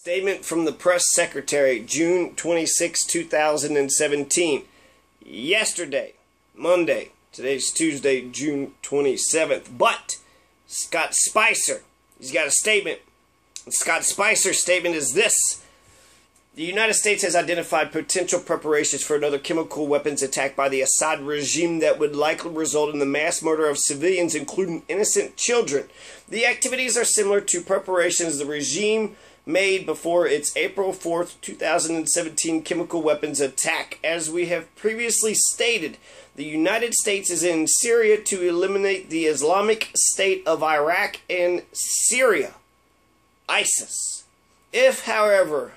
Statement from the press secretary, June 26, 2017. Yesterday, Monday, today's Tuesday, June 27th. But Scott Spicer, he's got a statement. Scott Spicer's statement is this. The United States has identified potential preparations for another chemical weapons attack by the Assad regime that would likely result in the mass murder of civilians, including innocent children. The activities are similar to preparations the regime made before its April 4th, 2017 chemical weapons attack. As we have previously stated, the United States is in Syria to eliminate the Islamic State of Iraq and Syria, ISIS. If, however,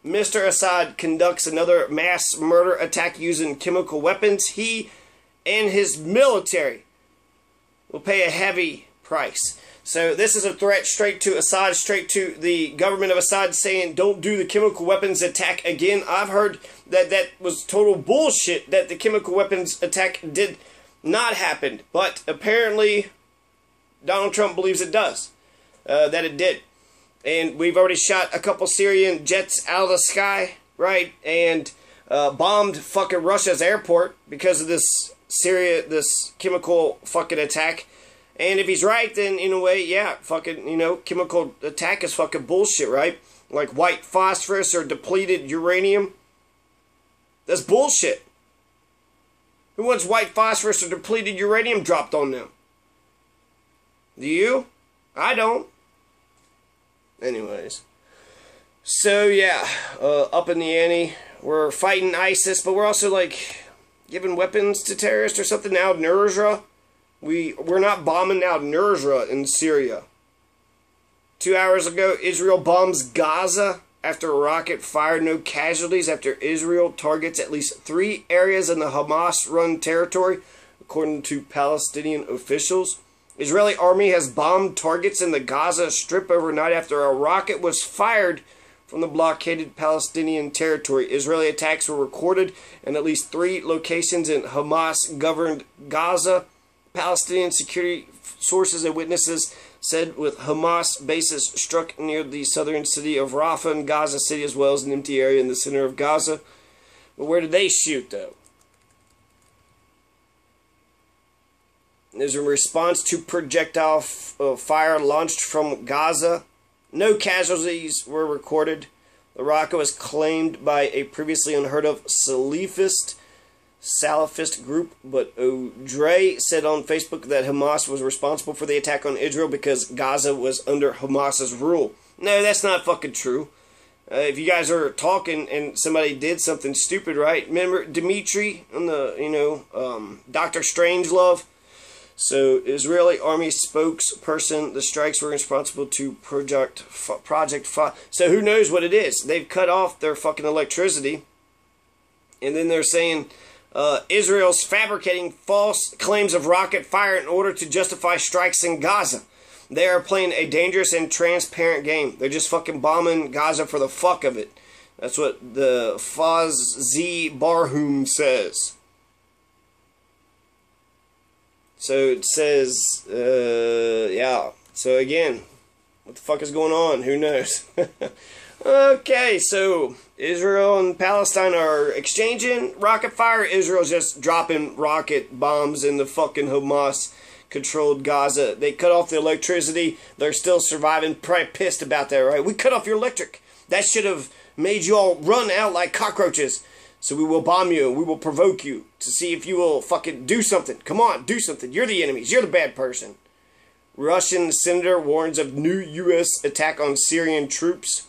Mr. Assad conducts another mass murder attack using chemical weapons, he and his military will pay a heavy price. So this is a threat straight to Assad, straight to the government of Assad, saying don't do the chemical weapons attack again. I've heard that that was total bullshit, that the chemical weapons attack did not happen. But apparently Donald Trump believes it does, that it did. And we've already shot a couple Syrian jets out of the sky, right? And bombed fucking Russia's airport because of this chemical fucking attack. And if he's right, then in a way, yeah, fucking, chemical attack is fucking bullshit, right? Like white phosphorus or depleted uranium. That's bullshit. Who wants white phosphorus or depleted uranium dropped on them? Do you? I don't. Anyways. So, yeah, up in the ante. We're fighting ISIS, but we're also, like, giving weapons to terrorists or something. Now, Nusra. We're not bombing out Nusra in Syria. 2 hours ago, Israel bombs Gaza after a rocket fired. No casualties after Israel targets at least 3 areas in the Hamas-run territory, according to Palestinian officials. Israeli army has bombed targets in the Gaza Strip overnight after a rocket was fired from the blockaded Palestinian territory. Israeli attacks were recorded in at least 3 locations in Hamas-governed Gaza. Palestinian security sources and witnesses said with Hamas bases struck near the southern city of Rafah in Gaza City, as well as an empty area in the center of Gaza. But where did they shoot, though? There's a response to projectile fire launched from Gaza. No casualties were recorded. The rocket was claimed by a previously unheard of Salafist group, but O'Dre said on Facebook that Hamas was responsible for the attack on Israel because Gaza was under Hamas's rule. No, that's not fucking true. If you guys are talking and somebody did something stupid, right? Remember Dimitri on the, Dr. Strangelove? So, Israeli army spokesperson, the strikes were responsible to Project. So, who knows what it is? They've cut off their fucking electricity. And then they're saying Israel's fabricating false claims of rocket fire in order to justify strikes in Gaza. They are playing a dangerous and transparent game. They're just fucking bombing Gaza for the fuck of it. That's what the Fawzi Barhum says. So it says, yeah. So again, what the fuck is going on? Who knows? Okay, so Israel and Palestine are exchanging rocket fire. Israel's just dropping rocket bombs in the fucking Hamas-controlled Gaza. They cut off the electricity. They're still surviving. Probably pissed about that, right? We cut off your electric. That should have made you all run out like cockroaches. So we will bomb you and we will provoke you to see if you will fucking do something. Come on, do something. You're the enemies. You're the bad person. Russian senator warns of new U.S. attack on Syrian troops.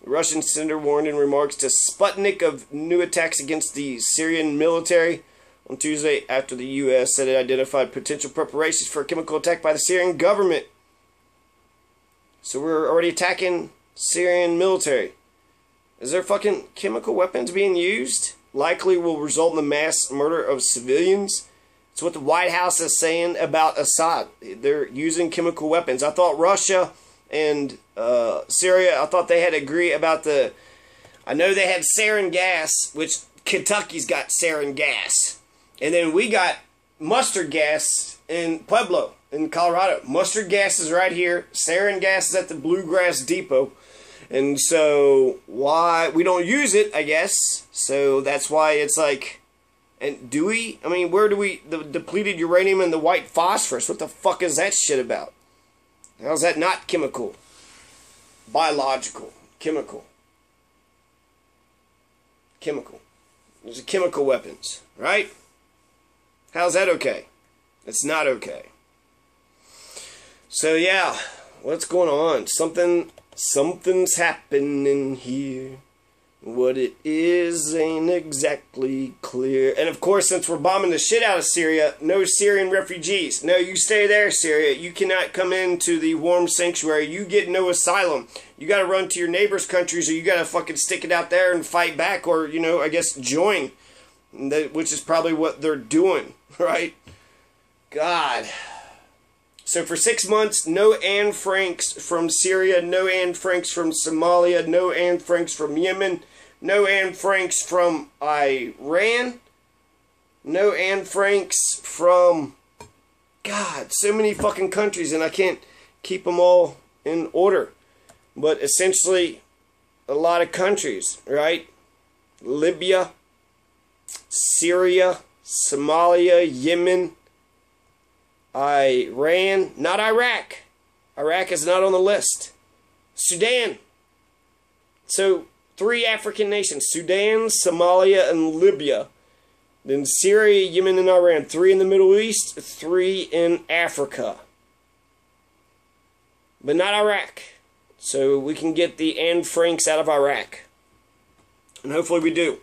The Russian senator warned in remarks to Sputnik of new attacks against the Syrian military on Tuesday after the U.S. said it identified potential preparations for a chemical attack by the Syrian government. So we're already attacking Syrian military. Is there fucking chemical weapons being used? Likely will result in the mass murder of civilians. It's what the White House is saying about Assad. They're using chemical weapons. I thought Russia and Syria, I thought they had agreed about I know they had sarin gas, which Kentucky's got sarin gas. And then we got mustard gas in Pueblo, in Colorado. Mustard gas is right here. Sarin gas is at the Bluegrass Depot. And so, why we don't use it, I guess. So that's why it's like, and do we? I mean, where do we, the depleted uranium and the white phosphorus, what the fuck is that shit about? How's that not chemical? Biological. Chemical. Chemical. Those are chemical weapons, right? How's that okay? It's not okay. So yeah, what's going on? Something's happening here. What it is ain't exactly clear. And of course, since we're bombing the shit out of Syria, no Syrian refugees. No, you stay there, Syria. You cannot come into the warm sanctuary. You get no asylum. You gotta run to your neighbors' countries, or you gotta fucking stick it out there and fight back, or, you know, I guess join. Which is probably what they're doing, right? God. So for 6 months, no Anne Franks from Syria, no Anne Franks from Somalia, no Anne Franks from Yemen, no Anne Franks from Iran, no Anne Franks from, God, so many fucking countries, and I can't keep them all in order. But essentially, a lot of countries, right? Libya, Syria, Somalia, Yemen, Iran, not Iraq. Iraq is not on the list. Sudan. So, 3 African nations. Sudan, Somalia, and Libya. Then Syria, Yemen, and Iran. 3 in the Middle East, 3 in Africa. But not Iraq. So we can get the Anne Franks out of Iraq. And hopefully we do.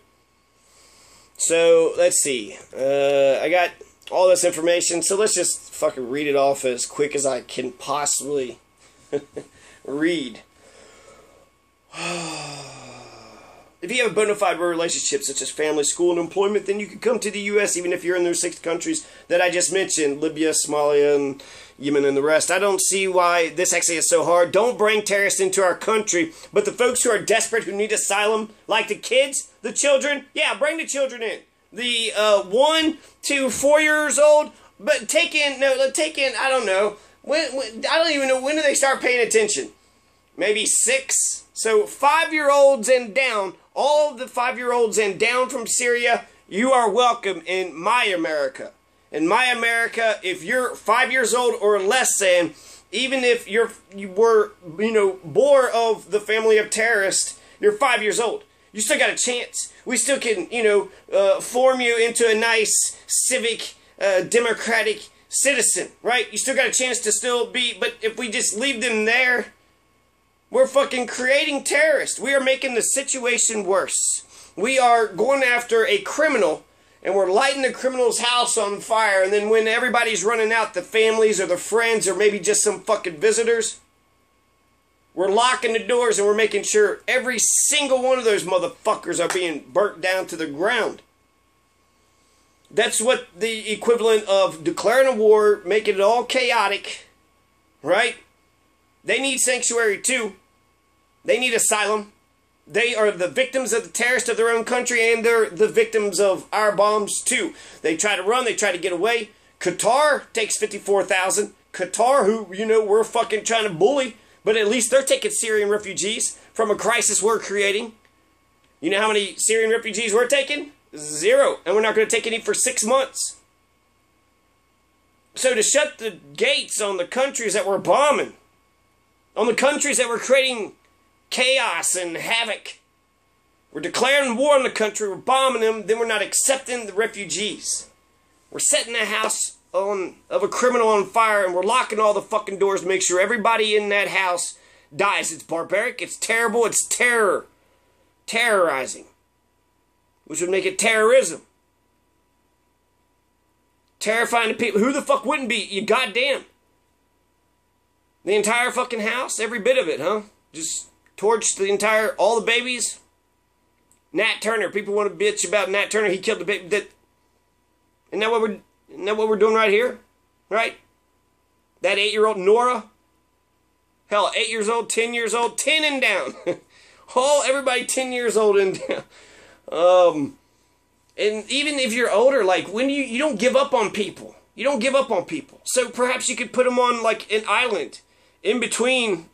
So, let's see. I got all this information, so let's just fucking read it off as quick as I can possibly read. If you have a bona fide relationship, such as family, school, and employment, then you can come to the U.S. even if you're in those 6 countries that I just mentioned, Libya, Somalia, and Yemen, and the rest. I don't see why this actually is so hard. Don't bring terrorists into our country, but the folks who are desperate, who need asylum, like the kids, the children, yeah, bring the children in. The 1 to 4 years old, but take in, I don't know, when I don't even know, when do they start paying attention? Maybe 6? So 5-year-olds and down, all of the 5-year-olds and down from Syria, you are welcome in my America. In my America, if you're 5 years old or less than, even if you were, born of the family of terrorists, you're 5 years old. You still got a chance. We still can, form you into a nice, civic, democratic citizen, right? You still got a chance to still be, but if we just leave them there, we're fucking creating terrorists. We are making the situation worse. We are going after a criminal, and we're lighting the criminal's house on fire, and then when everybody's running out, the families or the friends or maybe just some fucking visitors, we're locking the doors and we're making sure every single one of those motherfuckers are being burnt down to the ground. That's what the equivalent of declaring a war, making it all chaotic, right? They need sanctuary too. They need asylum. They are the victims of the terrorists of their own country, and they're the victims of our bombs too. They try to run, they try to get away. Qatar takes 54,000. Qatar, who, we're fucking trying to bully, but at least they're taking Syrian refugees from a crisis we're creating. You know how many Syrian refugees we're taking? 0. And we're not going to take any for 6 months. So to shut the gates on the countries that we're bombing, on the countries that we're creating chaos and havoc, we're declaring war on the country, we're bombing them, then we're not accepting the refugees. We're setting the house of a criminal on fire, and we're locking all the fucking doors to make sure everybody in that house dies. It's barbaric, it's terrible, it's terror. Terrorizing. Which would make it terrorism. Terrifying to people. Who the fuck wouldn't be? You goddamn. The entire fucking house? Every bit of it, huh? Just torch the entire, all the babies? Nat Turner. People want to bitch about Nat Turner. He killed the baby. Isn't that what we're doing right here? Right? That 8-year-old Nora? Hell, 8 years old, 10 years old, 10 and down. Everybody 10 years old and down. And even if you're older, like, when you don't give up on people. You don't give up on people. So perhaps you could put them on, like, an island in between,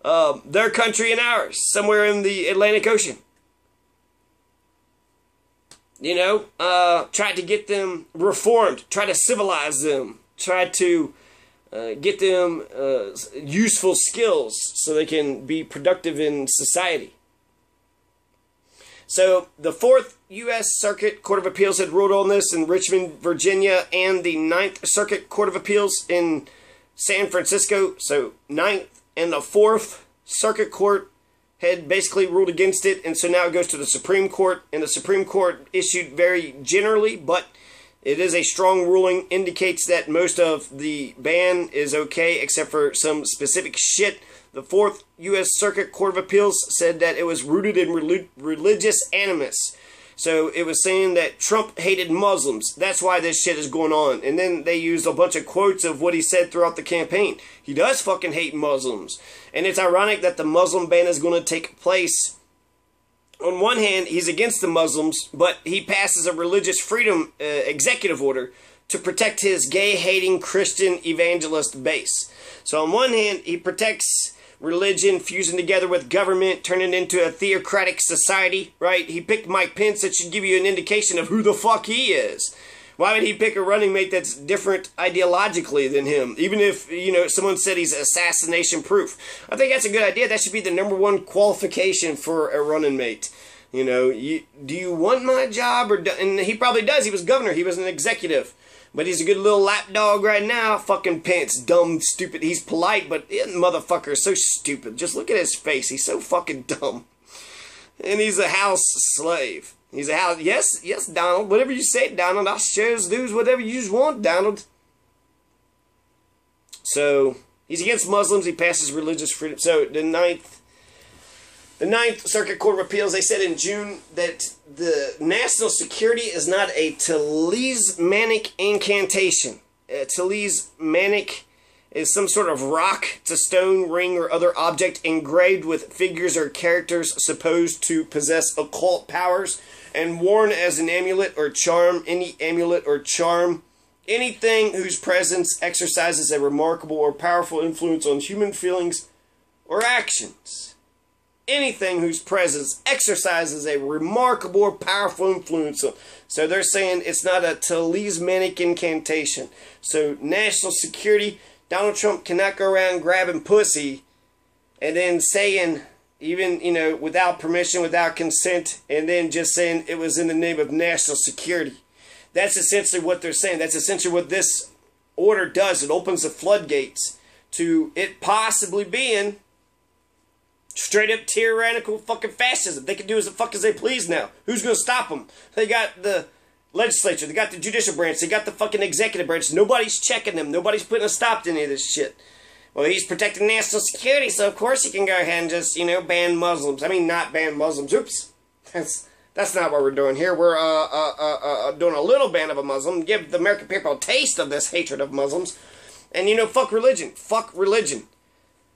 their country and ours, somewhere in the Atlantic Ocean. You know, tried to get them reformed, try to civilize them, try to get them useful skills so they can be productive in society. So the 4th U.S. Circuit Court of Appeals had ruled on this in Richmond, Virginia, and the 9th Circuit Court of Appeals in San Francisco. So 9th and the 4th Circuit Court had basically ruled against it, and so now it goes to the Supreme Court, and the Supreme Court issued very generally, but it is a strong ruling, indicates that most of the ban is okay, except for some specific shit. The 4th U.S. Circuit Court of Appeals said that it was rooted in religious animus. So it was saying that Trump hated Muslims. That's why this shit is going on. And then they used a bunch of quotes of what he said throughout the campaign. He does fucking hate Muslims. And it's ironic that the Muslim ban is going to take place. On one hand, he's against the Muslims, but he passes a religious freedom executive order to protect his gay-hating Christian evangelist base. So on one hand, he protects religion fusing together with government, turning into a theocratic society, right? He picked Mike Pence. That should give you an indication of who the fuck he is. Why would he pick a running mate that's different ideologically than him? Even if, you know, someone said he's assassination proof. I think that's a good idea. That should be the #1 qualification for a running mate. You know, do you want my job? And he probably does. He was governor. He was an executive. But he's a good little lapdog right now. Fucking Pence. Dumb, stupid. He's polite, but motherfucker is so stupid. Just look at his face. He's so fucking dumb. And he's a house slave. He's a house... Yes, Donald. Whatever you say, Donald. I'll share his dues. Whatever you just want, Donald. So, he's against Muslims. He passes religious freedom. So, the 9th Circuit Court of Appeals, they said in June that the national security is not a talismanic incantation. Talismanic is some sort of rock, it's a stone, ring, or other object engraved with figures or characters supposed to possess occult powers and worn as an amulet or charm. Any amulet or charm, anything whose presence exercises a remarkable or powerful influence on human feelings or actions. Anything whose presence exercises a remarkable or powerful influence. So they're saying it's not a talismanic incantation. So national security, Donald Trump cannot go around grabbing pussy and then saying, even, you know, without permission, without consent, and then just saying it was in the name of national security. That's essentially what they're saying. That's essentially what this order does. It opens the floodgates to it possibly being straight up tyrannical fucking fascism. They can do as the fuck as they please now. Who's going to stop them? They got the legislature. They got the judicial branch. They got the fucking executive branch. Nobody's checking them. Nobody's putting a stop to any of this shit. Well, he's protecting national security, so of course he can go ahead and just, you know, ban Muslims. I mean, not ban Muslims. Oops. That's not what we're doing here. We're doing a little ban of a Muslim. Give the American people a taste of this hatred of Muslims. And, you know, fuck religion. Fuck religion.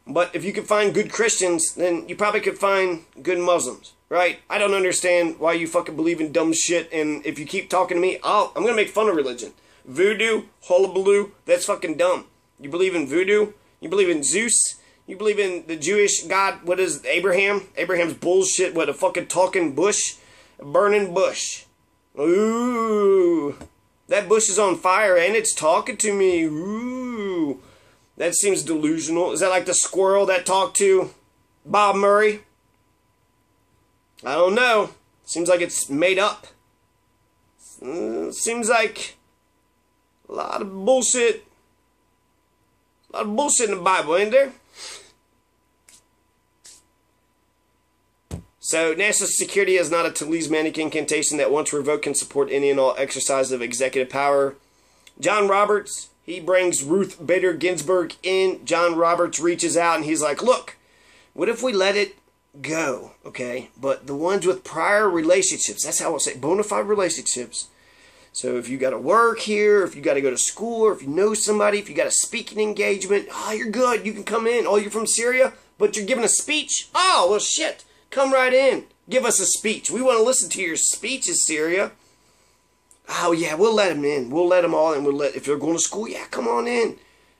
But if you could find good Christians, then you probably could find good Muslims, right? I don't understand why you fucking believe in dumb shit, and if you keep talking to me, I'm going to make fun of religion. Voodoo, hullabaloo, that's fucking dumb. You believe in voodoo? You believe in Zeus? You believe in the Jewish God, what is Abraham? Abraham's bullshit, what, a fucking talking bush? A burning bush. Ooh, that bush is on fire, and it's talking to me. Ooh. That seems delusional. Is that like the squirrel that talked to Bob Murray? I don't know. Seems like it's made up. Seems like a lot of bullshit. A lot of bullshit in the Bible, ain't there? So, national security is not a talismanic incantation that once revoked can support any and all exercise of executive power. John Roberts, he brings Ruth Bader Ginsburg in. John Roberts reaches out and he's like, look, what if we let it go, okay? But the ones with prior relationships, that's how I'll say, bona fide relationships. So if you got to work here, if you got to go to school, or if you know somebody, if you got a speaking engagement, oh, you're good, you can come in. Oh, you're from Syria, but you're giving a speech? Oh, well, shit, come right in. Give us a speech. We want to listen to your speeches, Syria. Oh, yeah, we'll let them in. We'll let them all in. If they're going to school, yeah, come on in.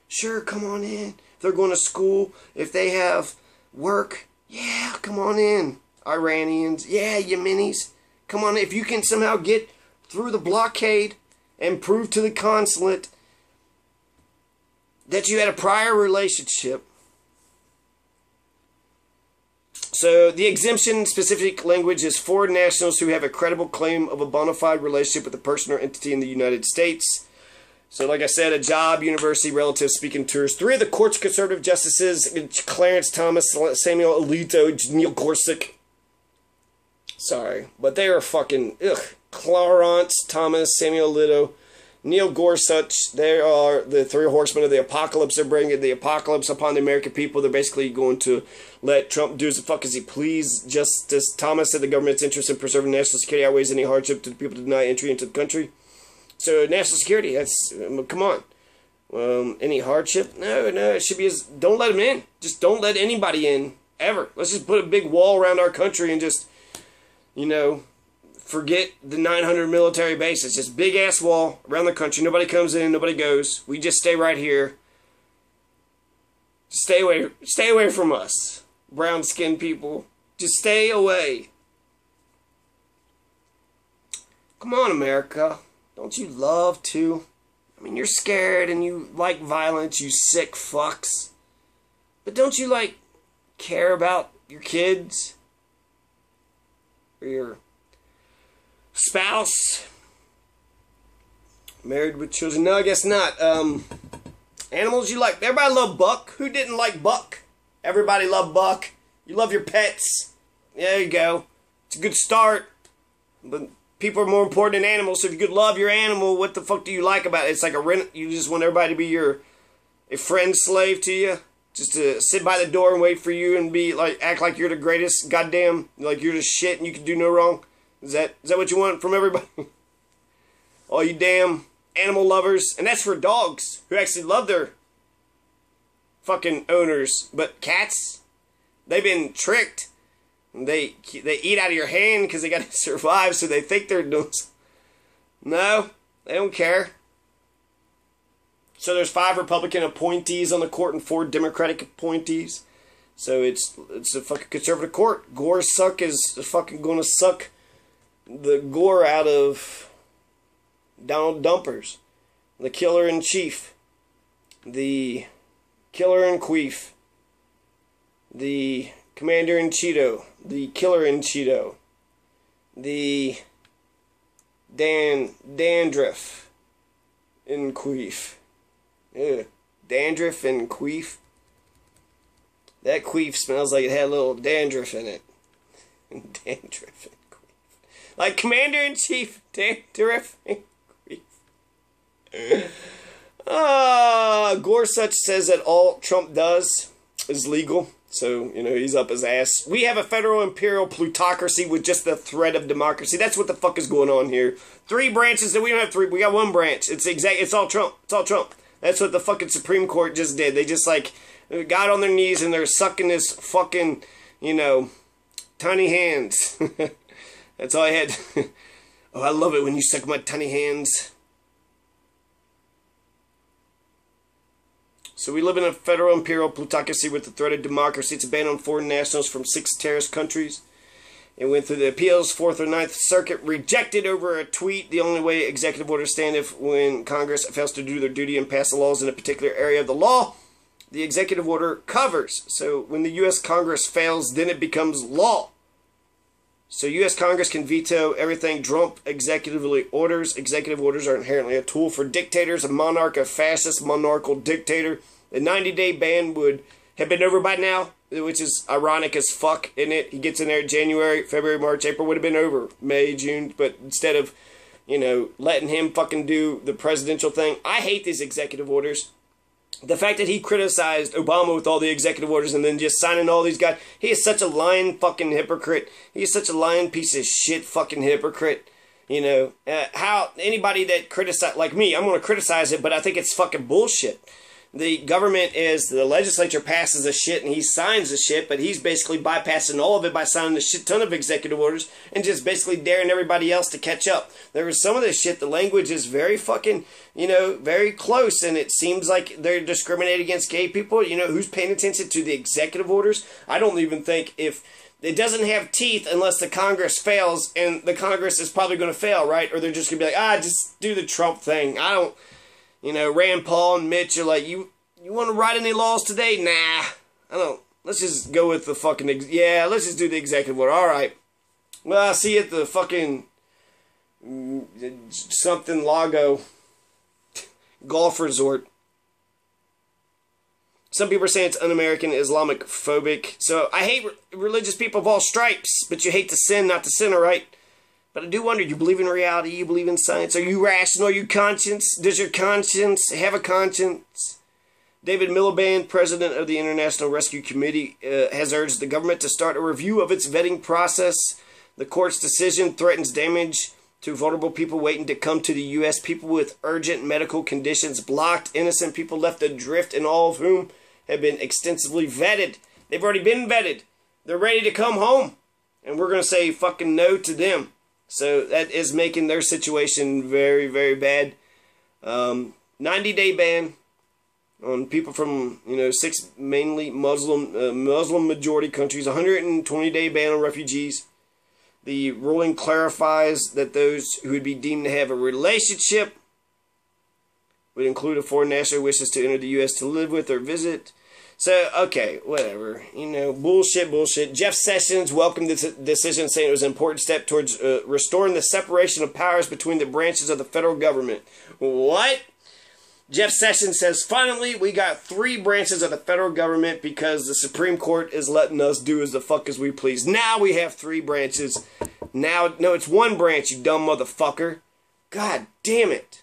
Sure, come on in. If they're going to school, if they have work. Yeah, come on in. Iranians. Yeah, Yemenis. Come on, if you can somehow get through the blockade and prove to the consulate that you had a prior relationship. So the exemption specific language is foreign nationals who have a credible claim of a bona fide relationship with a person or entity in the United States. So like I said, a job, university, relative, speaking tours. 3 of the court's conservative justices, Clarence Thomas, Samuel Alito, Neil Gorsuch. Sorry, but they are fucking, Clarence Thomas, Samuel Alito, Neil Gorsuch. They are the 3 horsemen of the apocalypse. They're bringing the apocalypse upon the American people. They're basically going to let Trump do as the fuck as he please. Justice Thomas said the government's interest in preserving national security outweighs any hardship to the people to deny entry into the country. So national security, that's, come on. Any hardship? No, it should be don't let them in. Just don't let anybody in, ever. Let's just put a big wall around our country and just, forget the 900 military bases. Just big ass wall around the country. Nobody comes in, nobody goes. We just stay right here. Stay away from us, brown skinned people. Just stay away. Come on, America. Don't you love to? I mean, you're scared and you like violence, you sick fucks. But don't you, care about your kids? Or your spouse? Married with children? No, I guess not. Animals you like. Everybody love Buck. Who didn't like Buck? Everybody love Buck. You love your pets. There you go. It's a good start. But people are more important than animals, so if you could love your animal, what the fuck do you like about it? It's like a rent. You just want everybody to be a friend slave to you, just to sit by the door and wait for you and be act like you're the greatest goddamn, like you're the shit and you can do no wrong. Is that what you want from everybody? All you damn animal lovers. And that's for dogs who actually love their fucking owners. But cats, they've been tricked. They eat out of your hand because they got to survive, so they think they're doing. No, they don't care. So there's 5 Republican appointees on the court and 4 Democratic appointees. So it's a fucking conservative court. Gorsuch is fucking going to suck the gore out of Donald Dumpers, the killer in chief, the killer in queef, the commander in Cheeto, the killer in Cheeto, the dandruff in queef. Ew. Dandruff and queef. That queef smells like it had a little dandruff in it. Dandruff and queef. Like Commander-in-Chief, dandruff and queef. Gorsuch says that all Trump does is legal. So, he's up his ass. We have a federal imperial plutocracy with just the threat of democracy. That's what the fuck is going on here. 3 branches. We don't have 3. We got 1 branch. It's all Trump. It's all Trump. That's what the fucking Supreme Court just did. They just, got on their knees and they're sucking his fucking, tiny hands. That's all I had. Oh, I love it when you suck my tiny hands. So we live in a federal imperial plutocracy with the threat of democracy. It's a ban on foreign nationals from 6 terrorist countries. It went through the appeals, 4th or 9th Circuit, rejected over a tweet. The only way executive orders stand if when Congress fails to do their duty and pass the laws in a particular area of the law, the executive order covers. So when the U.S. Congress fails, then it becomes law. So U.S. Congress can veto everything Trump executively orders. Executive orders are inherently a tool for dictators, a monarch, a fascist monarchical dictator. The 90-day ban would have been over by now, which is ironic as fuck, isn't it? He gets in there January, February, March, April would have been over. May, June, but instead of, letting him fucking do the presidential thing. I hate these executive orders. The fact that he criticized Obama with all the executive orders and then just signing all these guys. He is such a lying fucking hypocrite. He is such a lying piece of shit fucking hypocrite. How anybody that criticize, like me, I'm going to criticize it, but I think it's fucking bullshit. the government is, the legislature passes the shit and he signs the shit, but he's basically bypassing all of it by signing a shit ton of executive orders and just basically daring everybody else to catch up. There was some of this shit, the language is very fucking, very close, and it seems like they're discriminating against gay people. Who's paying attention to the executive orders? I don't even think if it doesn't have teeth unless the Congress fails, and the Congress is probably going to fail, right? Or they're just going to be like, just do the Trump thing. I don't, Rand Paul and Mitch are like, you want to write any laws today? Nah, I don't. Let's just go with the fucking, let's just do the executive order. All right. Well, I'll see you at the fucking something Lago golf resort. Some people are saying it's un-American, Islamic phobic. So I hate religious people of all stripes, but you hate the sin, not the sinner, right? But I do wonder, you believe in reality? You believe in science? Are you rational? Are you conscious? Does your conscience have a conscience? David Miliband, president of the International Rescue Committee, has urged the government to start a review of its vetting process. The court's decision threatens damage to vulnerable people waiting to come to the U.S., people with urgent medical conditions blocked, innocent people left adrift, and all of whom have been extensively vetted. They've already been vetted. They're ready to come home. And we're going to say fucking no to them. So that is making their situation very, very bad. 90-day ban on people from, 6 mainly Muslim majority countries. 120-day ban on refugees. The ruling clarifies that those who would be deemed to have a relationship would include a foreign national who wishes to enter the U.S. to live with or visit. So, okay, whatever. Bullshit. Jeff Sessions welcomed this decision, saying it was an important step towards restoring the separation of powers between the branches of the federal government. What? Jeff Sessions says, finally, we got 3 branches of the federal government because the Supreme Court is letting us do as the fuck as we please. Now we have 3 branches. Now, no, it's 1 branch, you dumb motherfucker. God damn it.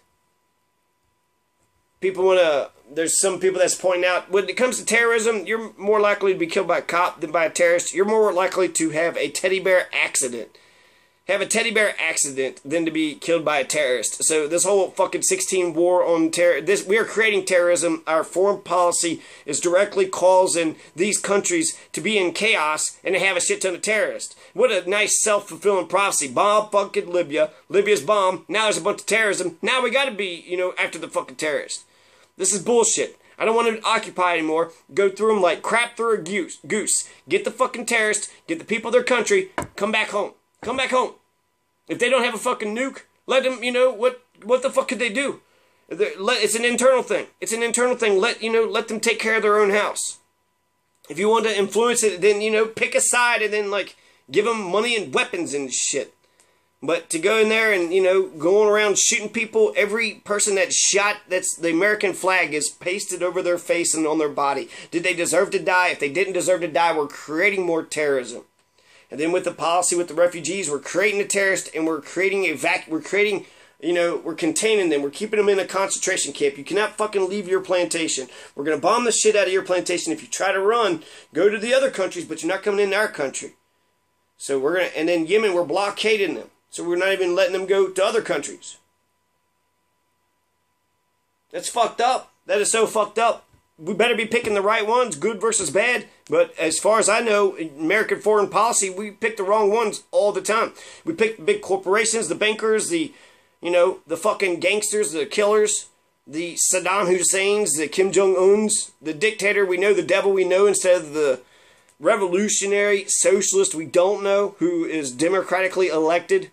People want to, there's some people that's pointing out, when it comes to terrorism, you're more likely to be killed by a cop than by a terrorist. You're more likely to have a teddy bear accident. Have a teddy bear accident than to be killed by a terrorist. So this whole fucking 16 war on terror, we are creating terrorism. Our foreign policy is directly causing these countries to be in chaos and to have a shit ton of terrorists. What a nice self-fulfilling prophecy. Bomb fucking Libya. Libya's bombed. Now there's a bunch of terrorism. Now we gotta be, after the fucking terrorists. This is bullshit. I don't want to occupy anymore. Go through them like crap through a goose. Get the fucking terrorists. Get the people of their country. Come back home. Come back home. If they don't have a fucking nuke, let them, what the fuck could they do? It's an internal thing. It's an internal thing. Let them take care of their own house. If you want to influence it, then, pick a side and then, give them money and weapons and shit. But to go in there and, going around shooting people, every person that's shot, that's the American flag is pasted over their face and on their body. Did they deserve to die? If they didn't deserve to die, we're creating more terrorism. And then with the policy with the refugees, we're creating a terrorist and we're creating we're containing them. We're keeping them in a concentration camp. You cannot fucking leave your plantation. We're going to bomb the shit out of your plantation. If you try to run, go to the other countries, but you're not coming into our country. So and then Yemen, we're blockading them. So we're not even letting them go to other countries. That's fucked up. That is so fucked up. We better be picking the right ones, good versus bad. But as far as I know, American foreign policy, we pick the wrong ones all the time. We pick the big corporations, the bankers, the fucking gangsters, the killers, the Saddam Husseins, the Kim Jong-uns, the dictator we know, the devil we know, instead of the revolutionary socialist we don't know, who is democratically elected.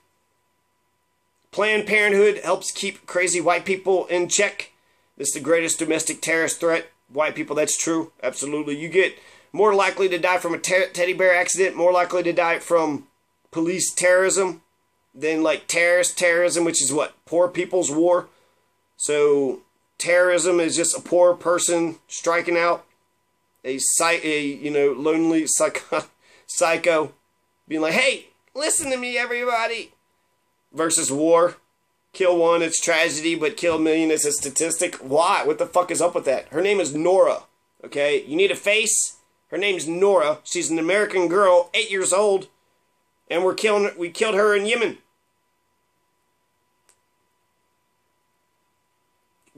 Planned Parenthood helps keep crazy white people in check. This is the greatest domestic terrorist threat. White people, that's true. Absolutely. You get more likely to die from a teddy bear accident, more likely to die from police terrorism than terrorist terrorism, which is what? Poor people's war. So terrorism is just a poor person striking out a lonely psycho being like, hey, listen to me, everybody. Versus war. Kill one, it's tragedy, but kill a million is a statistic. Why? What the fuck is up with that? Her name is Nora. Okay? You need a face? Her name's Nora. She's an American girl, 8 years old. And we killed her in Yemen.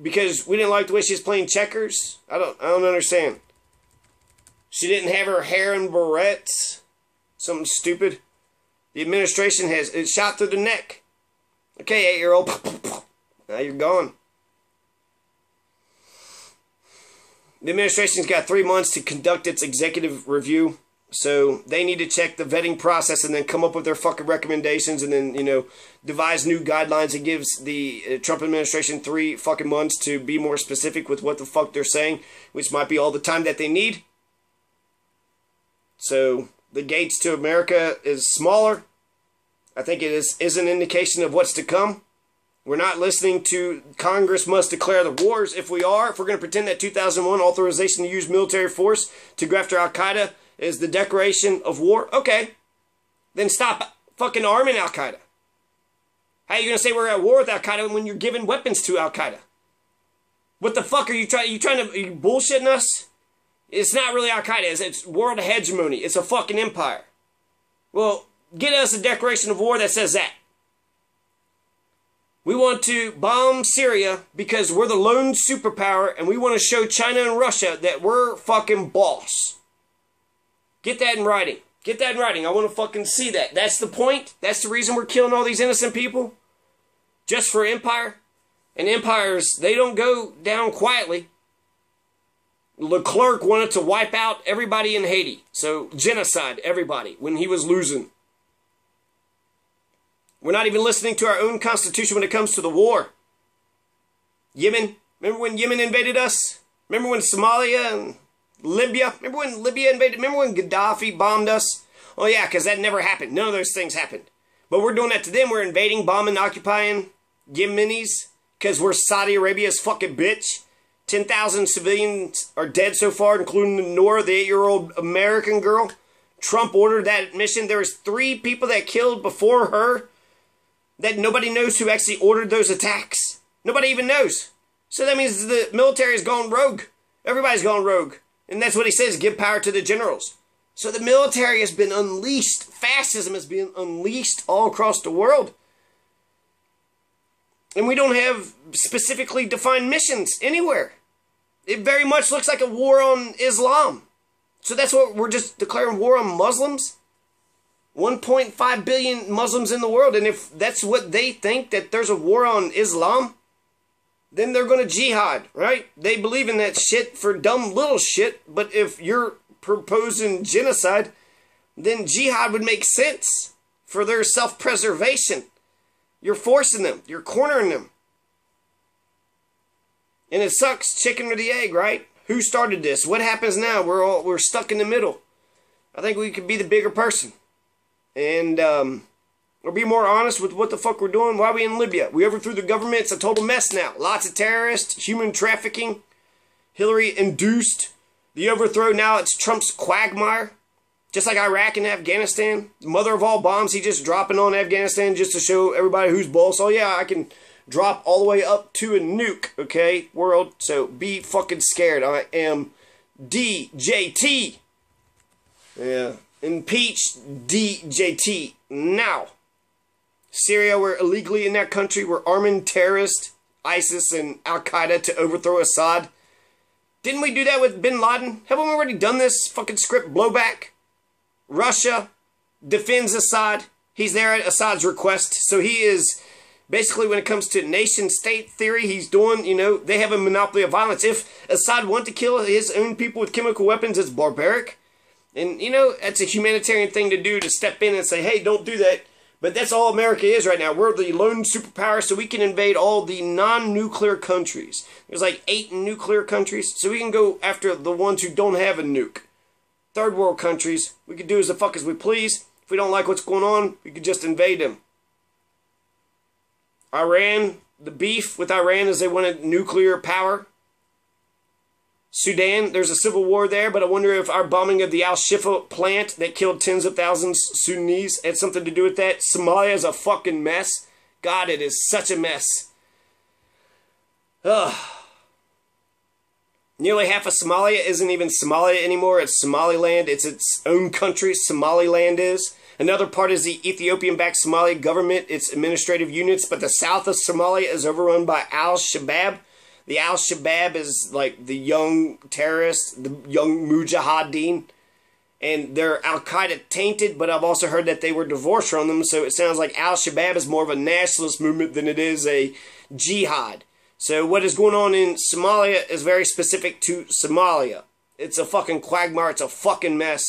because we didn't like the way she was playing checkers? I don't understand. She didn't have her hair in barrettes? Something stupid? The administration has it shot through the neck. Okay, 8-year-old. Now you're gone. The administration's got 3 months to conduct its executive review. So they need to check the vetting process and then come up with their fucking recommendations and then, devise new guidelines. It gives the Trump administration 3 fucking months to be more specific with what the fuck they're saying, which might be all the time that they need. So the gates to America is smaller. I think it is an indication of what's to come. We're not listening to Congress must declare the wars. If we're going to pretend that 2001 authorization to use military force to go after Al-Qaeda is the declaration of war, okay, then stop fucking arming Al-Qaeda. How are you going to say we're at war with Al-Qaeda when you're giving weapons to Al-Qaeda? What the fuck are you trying to, are you bullshitting us? It's not really Al-Qaeda, it's world hegemony. It's a fucking empire. Well, get us a declaration of war that says that. We want to bomb Syria because we're the lone superpower and we want to show China and Russia that we're fucking boss. Get that in writing. Get that in writing. I want to fucking see that. That's the point. That's the reason we're killing all these innocent people. Just for empire. And empires, they don't go down quietly. Leclerc wanted to wipe out everybody in Haiti. So, genocide everybody when he was losing. We're not even listening to our own constitution when it comes to the war. Yemen. Remember when Yemen invaded us? Remember when Somalia and Libya? Remember when Libya invaded? Remember when Gaddafi bombed us? Oh yeah, because that never happened. None of those things happened. But we're doing that to them. We're invading, bombing, occupying Yemenis because we're Saudi Arabia's fucking bitch. 10,000 civilians are dead so far, including Nora, the 8-year-old American girl. Trump ordered that mission. There was 3 people that killed before her that nobody knows who actually ordered those attacks. Nobody even knows. So that means the military has gone rogue. Everybody's gone rogue. And that's what he says, give power to the generals. So the military has been unleashed. Fascism has been unleashed all across the world. And we don't have specifically defined missions anywhere. It very much looks like a war on Islam. So that's what we're just declaring war on Muslims? 1.5 billion Muslims in the world. And if that's what they think, that there's a war on Islam, then they're going to jihad, right? They believe in that shit for dumb little shit. But if you're proposing genocide, then jihad would make sense for their self-preservation. You're forcing them. You're cornering them. And it sucks, chicken or the egg, right? Who started this? What happens now? We're stuck in the middle. I think we could be the bigger person. And or be more honest with what the fuck we're doing. Why are we in Libya? We overthrew the government. It's a total mess now. Lots of terrorists, human trafficking. Hillary induced the overthrow. Now it's Trump's quagmire. Just like Iraq and Afghanistan. The mother of all bombs, he just dropping on Afghanistan just to show everybody who's boss. Oh yeah, I can drop all the way up to a nuke, okay, world. So be fucking scared. I am DJT. Yeah. Impeach DJT now. Syria, we're illegally in that country. We're arming terrorists, ISIS and Al-Qaeda to overthrow Assad. Didn't we do that with Bin Laden? Haven't we already done this fucking script blowback? Russia defends Assad. He's there at Assad's request. So he is basically, when it comes to nation-state theory, he's doing, they have a monopoly of violence. If Assad wanted to kill his own people with chemical weapons, it's barbaric. And, that's a humanitarian thing to do, to step in and say, hey, don't do that. But that's all America is right now. We're the lone superpower, so we can invade all the non-nuclear countries. There's like 8 nuclear countries, so we can go after the ones who don't have a nuke. Third world countries, we can do as the fuck as we please. If we don't like what's going on, we could just invade them. Iran, the beef with Iran is they wanted nuclear power. Sudan, there's a civil war there, but I wonder if our bombing of the Al-Shifa plant that killed tens of thousands Sudanese had something to do with that. Somalia is a fucking mess. God, it is such a mess. Ugh. Nearly half of Somalia isn't even Somalia anymore. It's Somaliland. It's its own country. Somaliland is. Another part is the Ethiopian-backed Somali government, its administrative units, but the south of Somalia is overrun by Al-Shabaab. The Al-Shabaab is like the young terrorists, the young mujahideen. And they're Al-Qaeda tainted, but I've also heard that they were divorced from them, so it sounds like Al-Shabaab is more of a nationalist movement than it is a jihad. So what is going on in Somalia is very specific to Somalia. It's a fucking quagmire, it's a fucking mess.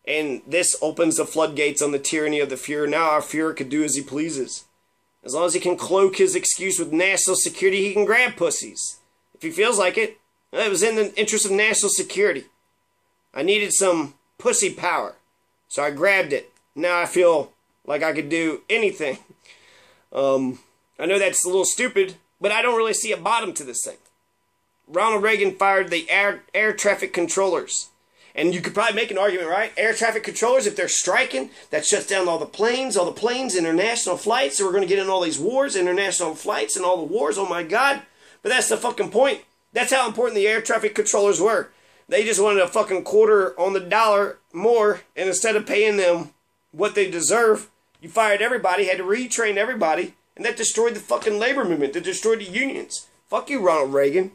And this opens the floodgates on the tyranny of the Fuhrer. Now our Fuhrer could do as he pleases. As long as he can cloak his excuse with national security, he can grab pussies. If he feels like it. It was in the interest of national security. I needed some pussy power, so I grabbed it. Now I feel like I could do anything. I know that's a little stupid, but I don't really see a bottom to this thing. Ronald Reagan fired the air traffic controllers. And you could probably make an argument, right? Air traffic controllers, if they're striking, that shuts down all the planes, international flights. So we're going to get in all these wars, international flights and all the wars. Oh my God. But that's the fucking point. That's how important the air traffic controllers were. They just wanted a fucking quarter on the dollar more, and instead of paying them what they deserve, you fired everybody, had to retrain everybody, and that destroyed the fucking labor movement. That destroyed the unions. Fuck you, Ronald Reagan.